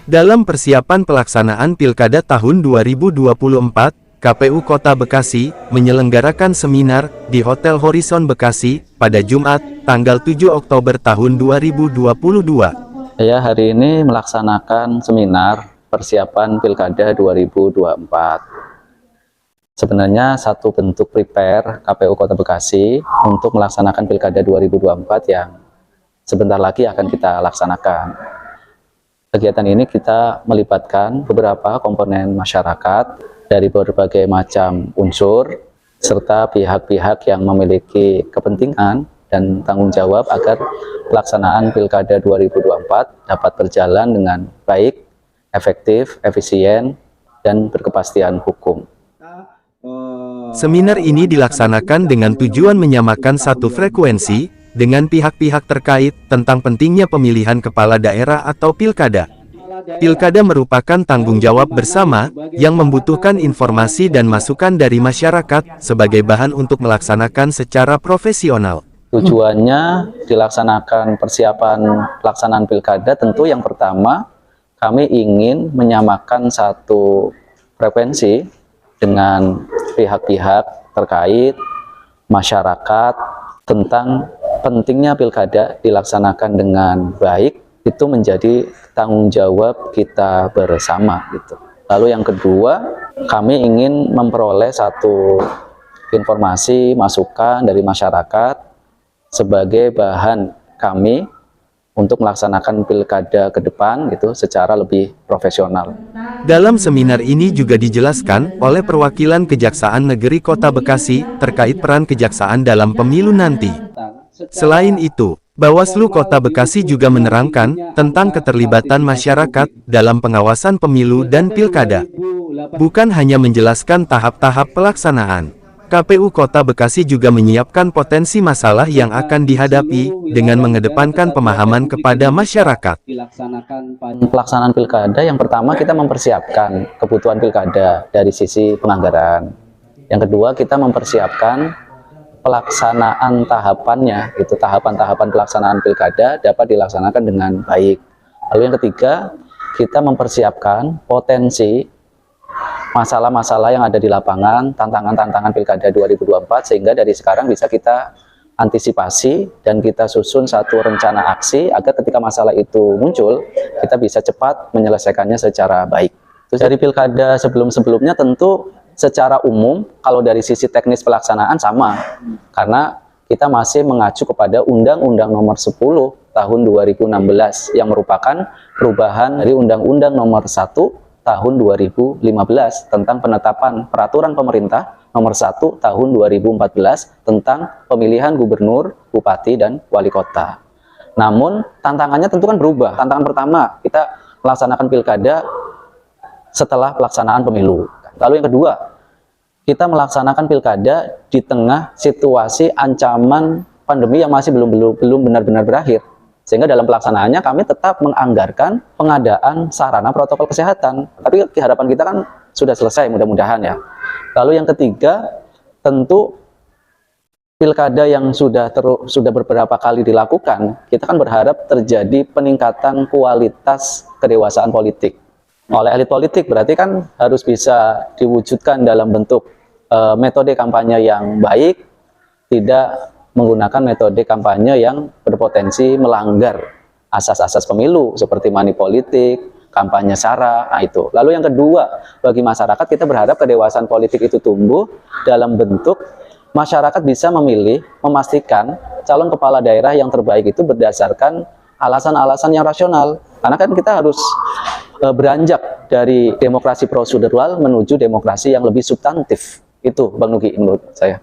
Dalam persiapan pelaksanaan Pilkada tahun 2024, KPU Kota Bekasi menyelenggarakan seminar di Hotel Horizon Bekasi pada Jumat, tanggal 7 Oktober tahun 2022. Saya hari ini melaksanakan seminar persiapan Pilkada 2024. Sebenarnya satu bentuk prepare KPU Kota Bekasi untuk melaksanakan Pilkada 2024 yang sebentar lagi akan kita laksanakan. Kegiatan ini kita melibatkan beberapa komponen masyarakat dari berbagai macam unsur, serta pihak-pihak yang memiliki kepentingan dan tanggung jawab agar pelaksanaan Pilkada 2024 dapat berjalan dengan baik, efektif, efisien, dan berkepastian hukum. Seminar ini dilaksanakan dengan tujuan menyamakan satu frekuensi dengan pihak-pihak terkait tentang pentingnya pemilihan kepala daerah atau pilkada. Pilkada merupakan tanggung jawab bersama yang membutuhkan informasi dan masukan dari masyarakat sebagai bahan untuk melaksanakan secara profesional. Tujuannya dilaksanakan persiapan pelaksanaan pilkada, tentu yang pertama kami ingin menyamakan satu frekuensi dengan pihak-pihak terkait, masyarakat, tentang pentingnya pilkada dilaksanakan dengan baik. Itu menjadi tanggung jawab kita bersama gitu. Lalu yang kedua, kami ingin memperoleh satu informasi, masukan dari masyarakat sebagai bahan kami untuk melaksanakan pilkada ke depan gitu secara lebih profesional. Dalam seminar ini juga dijelaskan oleh perwakilan Kejaksaan Negeri Kota Bekasi terkait peran kejaksaan dalam pemilu nanti. Selain itu, Bawaslu Kota Bekasi juga menerangkan tentang keterlibatan masyarakat dalam pengawasan pemilu dan pilkada. Bukan hanya menjelaskan tahap-tahap pelaksanaan, KPU Kota Bekasi juga menyiapkan potensi masalah yang akan dihadapi dengan mengedepankan pemahaman kepada masyarakat. Pelaksanaan pilkada yang pertama kita mempersiapkan kebutuhan pilkada dari sisi penganggaran. Yang kedua kita mempersiapkan pelaksanaan tahapannya, itu tahapan-tahapan pelaksanaan pilkada dapat dilaksanakan dengan baik. Lalu yang ketiga, kita mempersiapkan potensi masalah-masalah yang ada di lapangan, tantangan-tantangan pilkada 2024, sehingga dari sekarang bisa kita antisipasi dan kita susun satu rencana aksi agar ketika masalah itu muncul, kita bisa cepat menyelesaikannya secara baik. Terus dari pilkada sebelum-sebelumnya tentu secara umum, kalau dari sisi teknis pelaksanaan sama, karena kita masih mengacu kepada Undang-Undang Nomor 10 Tahun 2016 yang merupakan perubahan dari Undang-Undang Nomor 1 Tahun 2015 tentang penetapan Peraturan Pemerintah Nomor 1 Tahun 2014 tentang pemilihan gubernur, bupati, dan wali kota. Namun tantangannya tentu kan berubah. Tantangan pertama, kita melaksanakan pilkada setelah pelaksanaan pemilu. Lalu yang kedua, kita melaksanakan pilkada di tengah situasi ancaman pandemi yang masih belum benar-benar berakhir. Sehingga dalam pelaksanaannya kami tetap menganggarkan pengadaan sarana protokol kesehatan. Tapi harapan kita kan sudah selesai mudah-mudahan ya. Lalu yang ketiga, tentu pilkada yang sudah beberapa kali dilakukan, kita kan berharap terjadi peningkatan kualitas kedewasaan politik. Oleh elit politik berarti kan harus bisa diwujudkan dalam bentuk metode kampanye yang baik, tidak menggunakan metode kampanye yang berpotensi melanggar asas-asas pemilu seperti money politik, kampanye sara, nah itu. Lalu yang kedua, bagi masyarakat kita berharap kedewasaan politik itu tumbuh dalam bentuk masyarakat bisa memilih, memastikan calon kepala daerah yang terbaik itu berdasarkan alasan-alasan yang rasional. Karena kan kita harus beranjak dari demokrasi prosedural menuju demokrasi yang lebih substantif. Itu Bang Nugi menurut saya.